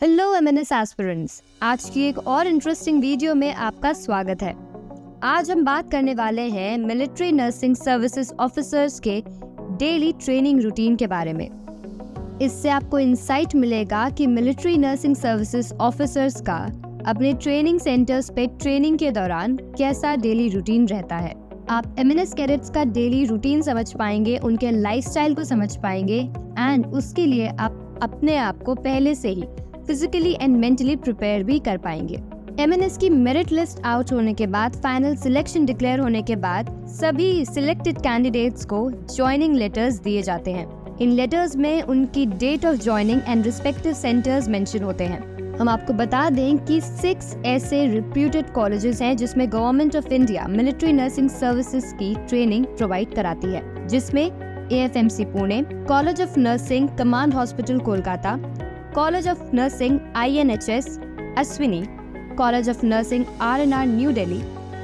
Hello MNS aspirants, आज की एक और इंटरेस्टिंग वीडियो में आपका स्वागत है। आज हम बात करने वाले हैं मिलिट्री नर्सिंग सर्विसेज ऑफिसर्स के डेली ट्रेनिंग रूटीन के बारे में। इससे आपको इंसाइट मिलेगा कि मिलिट्री नर्सिंग सर्विसेज ऑफिसर्स का अपने ट्रेनिंग सेंटर्स पे ट्रेनिंग के दौरान कैसा डेली रूटीन रहता है। आप एमएनएस कैडेट्स का डेली रूटीन समझ पाएंगे, उनके लाइफस्टाइल को समझ पाएंगे एंड उसके लिए आप अपने आप को पहले से ही फिजिकली एंड मेंटली प्रिपेयर भी कर पाएंगे। एमएनएस की मेरिट लिस्ट आउट होने के बाद, फाइनल सिलेक्शन डिक्लेयर होने के बाद सभी सिलेक्टेड कैंडिडेट्स को ज्वाइनिंग लेटर्स दिए जाते हैं। इन लेटर्स में उनकी date of joining and respective centres mentioned होते हैं। हम आपको बता दें कि 6 ऐसे रिप्यूटेड कॉलेजेस हैं जिसमें government of India military nursing services की ट्रेनिंग प्रोवाइड कराती है, जिसमें AFMC Pune, college of nursing command hospital Kolkata, college of nursing INHS Ashwini, college of nursing RNR new Delhi,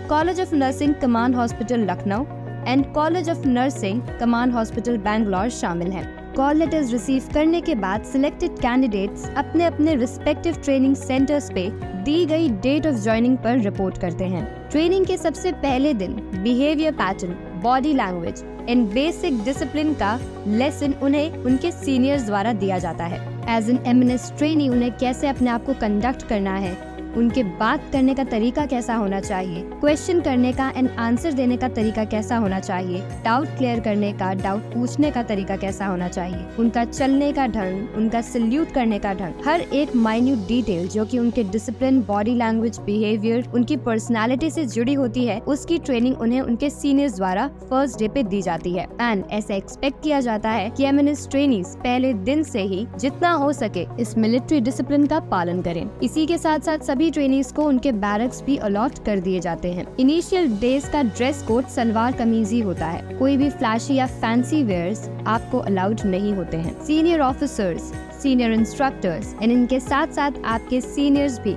college of nursing command hospital Lucknow and college of nursing command hospital Bangalore शामिल हैं। Call letters receive करने के बाद selected candidates अपने अपने respective training centres पे दी गई date of joining पर रिपोर्ट करते हैं। ट्रेनिंग के सबसे पहले दिन behaviour pattern, body language and basic discipline का लेसन उन्हें उनके सीनियर्स द्वारा दिया जाता है। एज एन एमएनएस ट्रेनी उन्हें कैसे अपने आप को कंडक्ट करना है, उनके बात करने का तरीका कैसा होना चाहिए, क्वेश्चन करने का एंड आंसर देने का तरीका कैसा होना चाहिए, डाउट क्लियर करने का, डाउट पूछने का तरीका कैसा होना चाहिए, उनका चलने का ढंग, उनका सल्यूट करने का ढंग, हर एक माइन्यूट डिटेल जो कि उनके डिसिप्लिन, बॉडी लैंग्वेज, बिहेवियर, उनकी पर्सनालिटी से जुड़ी होती है, उसकी ट्रेनिंग उन्हें उनके सीनियर्स द्वारा फर्स्ट डे पे दी जाती है। एंड ऐसा एक्सपेक्ट किया जाता है कि एमएनएस ट्रेनीज पहले दिन से ही जितना हो सके इस मिलिट्री डिसिप्लिन का पालन करें। इसी के साथ साथ सभी ट्रेनीज को उनके बैरक्स भी अलॉट कर दिए जाते हैं। इनिशियल डेज का ड्रेस कोड सलवार कमीज ही होता है, कोई भी फ्लैशी या फैंसी वेयर्स आपको अलाउड नहीं होते हैं। Senior officers, senior instructors and इनके साथ साथ आपके सीनियर्स भी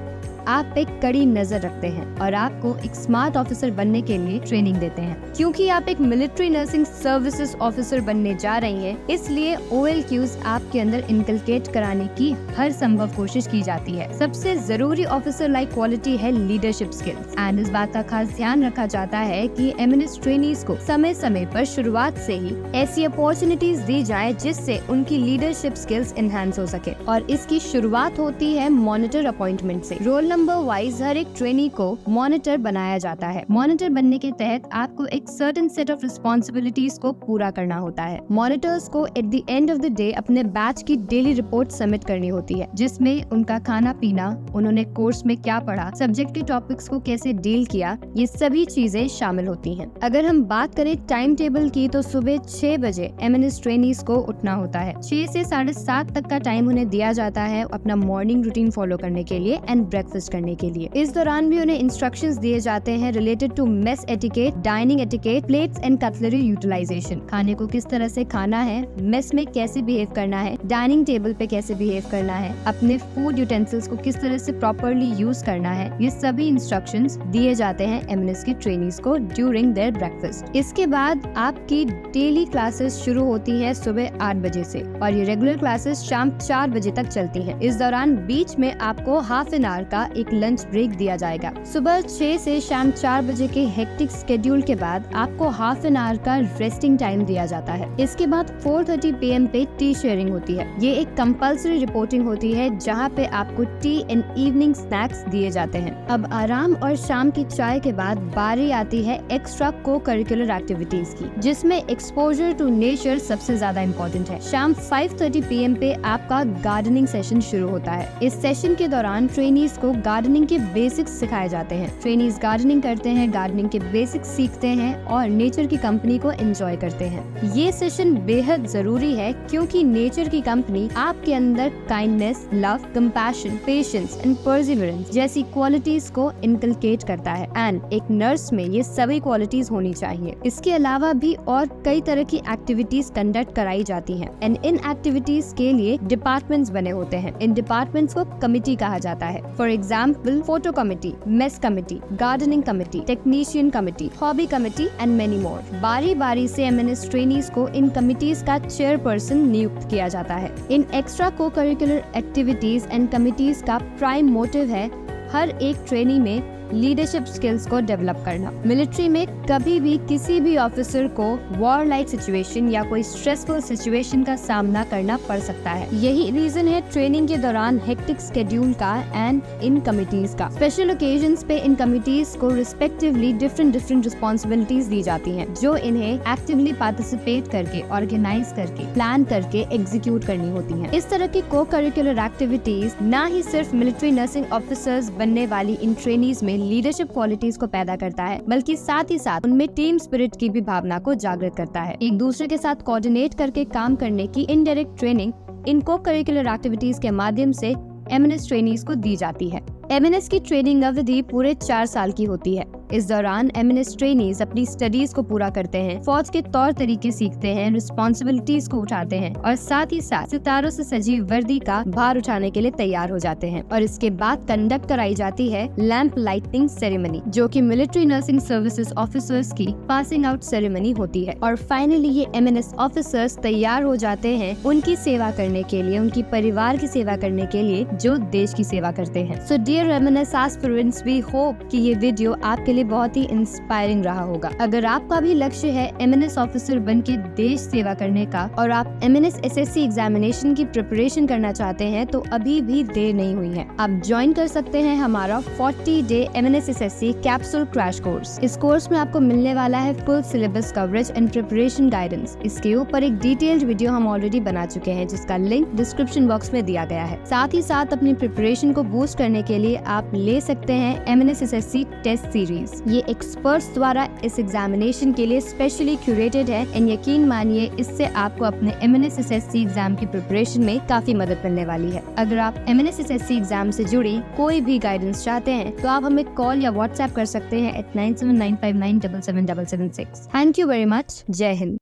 आप पे कड़ी नजर रखते हैं और आपको एक स्मार्ट ऑफिसर बनने के लिए ट्रेनिंग देते हैं। क्योंकि आप एक मिलिट्री नर्सिंग सर्विसेज ऑफिसर बनने जा रही हैं, इसलिए OLQs आपके अंदर इनकलकेट कराने की हर संभव कोशिश की जाती है। सबसे जरूरी ऑफिसर लाइक क्वालिटी है लीडरशिप स्किल्स एंड इस बात का खास ध्यान रखा जाता है कि एमएनएस ट्रेनीज को समय समय पर शुरुआत से ही ऐसी अपॉर्चुनिटीज दी जाए जिससे उनकी लीडरशिप स्किल्स एनहांस हो सके, और इसकी शुरुआत होती है मॉनिटर अपॉइंटमेंट से। रोल नंबर वाइज हर एक ट्रेनी को मॉनिटर बनाया जाता है। मॉनिटर बनने के तहत आपको एक सर्टेन सेट ऑफ रिस्पॉन्सिबिलिटीज को पूरा करना होता है। मॉनिटर्स को at the end of the day अपने बैच की डेली रिपोर्ट सबमिट करनी होती है, जिसमें उनका खाना पीना, उन्होंने कोर्स में क्या पढ़ा, सब्जेक्ट के टॉपिक्स को कैसे डील किया, ये सभी चीजें शामिल होती हैं। अगर हम बात करें टाइम टेबल की, तो सुबह 6 बजे एमएनएस ट्रेनीज को उठना होता है। 6 से 7:30 तक का टाइम उन्हें दिया जाता है अपना मॉर्निंग रूटीन फॉलो करने के लिए एंड ब्रेकफास्ट करने के लिए। इस दौरान भी उन्हें इंस्ट्रक्शंस दिए जाते हैं related to mess etiquette, dining etiquette, plates and cutlery utilisation. खाने को किस तरह से खाना है, मेस में कैसे बिहेव करना है, डाइनिंग टेबल पे कैसे बिहेव करना है, अपने फूड यूटेंसिल्स को किस तरह से प्रॉपर्ली यूज करना है, ये सभी इंस्ट्रक्शंस दिए जाते हैं एमएनएस की ट्रेनीज को ड्यूरिंग देयर ब्रेकफास्ट। इसके बाद आपकी डेली क्लासेस शुरू होती है सुबह 8 बजे से और ये रेगुलर क्लासेस शाम 4 बजे तक चलती है। इस दौरान बीच में आपको हाफ एन आवर का एक लंच ब्रेक दिया जाएगा। सुबह 6 से शाम 4 बजे के हेक्टिक शेड्यूल के बाद आपको हाफ एन आवर का रेस्टिंग टाइम दिया जाता है। इसके बाद 4:30 PM पे टी शेयरिंग होती है। ये एक कंपल्सरी रिपोर्टिंग होती है जहाँ पे आपको टी एंड इवनिंग स्नैक्स दिए जाते हैं। अब आराम और शाम की चाय के बाद बारी आती है एक्स्ट्रा को करिकुलर एक्टिविटीज की, जिसमें एक्सपोजर टू नेचर सबसे ज्यादा इम्पोर्टेंट है। शाम 5:30 PM पे आपका गार्डनिंग सेशन शुरू होता है। इस सेशन के दौरान ट्रेनीज को गार्डनिंग के बेसिक्स सिखाए जाते हैं। ट्रेनीज गार्डनिंग करते हैं, गार्डनिंग के बेसिक्स सीखते हैं और नेचर की कंपनी को एंजॉय करते हैं। ये सेशन बेहद जरूरी है क्योंकि नेचर की कंपनी आपके अंदर kindness, love, compassion, patience and perseverance जैसी क्वालिटीज को इनकलकेट करता है एंड एक नर्स में ये सभी क्वालिटीज होनी चाहिए। इसके अलावा भी और कई तरह की एक्टिविटीज कंडक्ट कराई जाती हैं एंड इन एक्टिविटीज के लिए डिपार्टमेंट्स बने होते हैं। इन डिपार्टमेंट्स को कमिटी कहा जाता है। For example example photo committee, mess committee, gardening committee, technician committee, hobby committee and many more. बारी बारी से एमएनएस ट्रेनीज को इन कमिटीज का चेयरपर्सन नियुक्त किया जाता है। इन एक्स्ट्रा को करिकुलर एक्टिविटीज एंड कमिटीज का प्राइम मोटिव है हर एक ट्रेनी में लीडरशिप स्किल्स को डेवलप करना। मिलिट्री में कभी भी किसी भी ऑफिसर को वॉर लाइक सिचुएशन या कोई स्ट्रेसफुल सिचुएशन का सामना करना पड़ सकता है। यही रीजन है ट्रेनिंग के दौरान हेक्टिक स्केड्यूल का एंड इन कमिटीज का। स्पेशल ओकेजन्स पे इन कमिटीज को रिस्पेक्टिवली डिफरेंट रिस्पॉन्सिबिलिटीज दी जाती हैं, जो इन्हें एक्टिवली पार्टिसिपेट करके, ऑर्गेनाइज करके, प्लान करके एग्जीक्यूट करनी होती हैं। इस तरह की को करिकुलर एक्टिविटीज न ही सिर्फ मिलिट्री नर्सिंग ऑफिसर्स बनने वाली इन ट्रेनीज में लीडरशिप क्वालिटीज को पैदा करता है, बल्कि साथ ही साथ उनमें टीम स्पिरिट की भी भावना को जागृत करता है। एक दूसरे के साथ कोऑर्डिनेट करके काम करने की इनडायरेक्ट ट्रेनिंग इन को करिकुलर एक्टिविटीज के माध्यम से एमएनएस ट्रेनीज को दी जाती है। एमएनएस की ट्रेनिंग अवधि पूरे 4 साल की होती है। इस दौरान एमएनएस ट्रेनीज अपनी स्टडीज को पूरा करते हैं, फौज के तौर तरीके सीखते हैं, रिस्पॉन्सिबिलिटीज को उठाते हैं और साथ ही साथ सितारों से सजी वर्दी का भार उठाने के लिए तैयार हो जाते हैं। और इसके बाद कंडक्ट कराई जाती है लैंप लाइटिंग सेरेमनी, जो कि मिलिट्री नर्सिंग सर्विसेज ऑफिसर्स की पासिंग आउट सेरेमनी होती है। और फाइनली ये एमएनएस ऑफिसर्स तैयार हो जाते हैं उनकी सेवा करने के लिए, उनकी परिवार की सेवा करने के लिए, जो देश की सेवा करते हैं। So dear MNS aspirants, we hope कि ये वीडियो आपके लिए बहुत ही इंस्पायरिंग रहा होगा। अगर आपका भी लक्ष्य है एमएनएस ऑफिसर बनके देश सेवा करने का और आप एमएनएस एसएससी एग्जामिनेशन की प्रिपरेशन करना चाहते हैं, तो अभी भी देर नहीं हुई है। आप ज्वाइन कर सकते हैं हमारा 40 day MNS SSC capsule crash course. इस कोर्स में आपको मिलने वाला है full syllabus coverage and preparation guidance. इसके ऊपर एक डिटेल्ड वीडियो हम ऑलरेडी बना चुके हैं, जिसका लिंक डिस्क्रिप्शन बॉक्स में दिया गया है। साथ ही साथ अपनी प्रिपरेशन को बूस्ट करने के लिए आप ले सकते हैं एमएनएस एसएससी टेस्ट सीरीज। ये एक्सपर्ट्स द्वारा इस एग्जामिनेशन के लिए स्पेशली क्यूरेटेड है एंड यकीन मानिए इससे आपको अपने एमएनएस एसएससी एग्जाम की प्रिपरेशन में काफी मदद मिलने वाली है। अगर आप एमएनएस एसएससी एग्जाम से जुड़ी कोई भी गाइडेंस चाहते हैं तो आप हमें कॉल या व्हाट्सएप कर सकते हैं at 9795977776। Thank you very much. जय हिंद।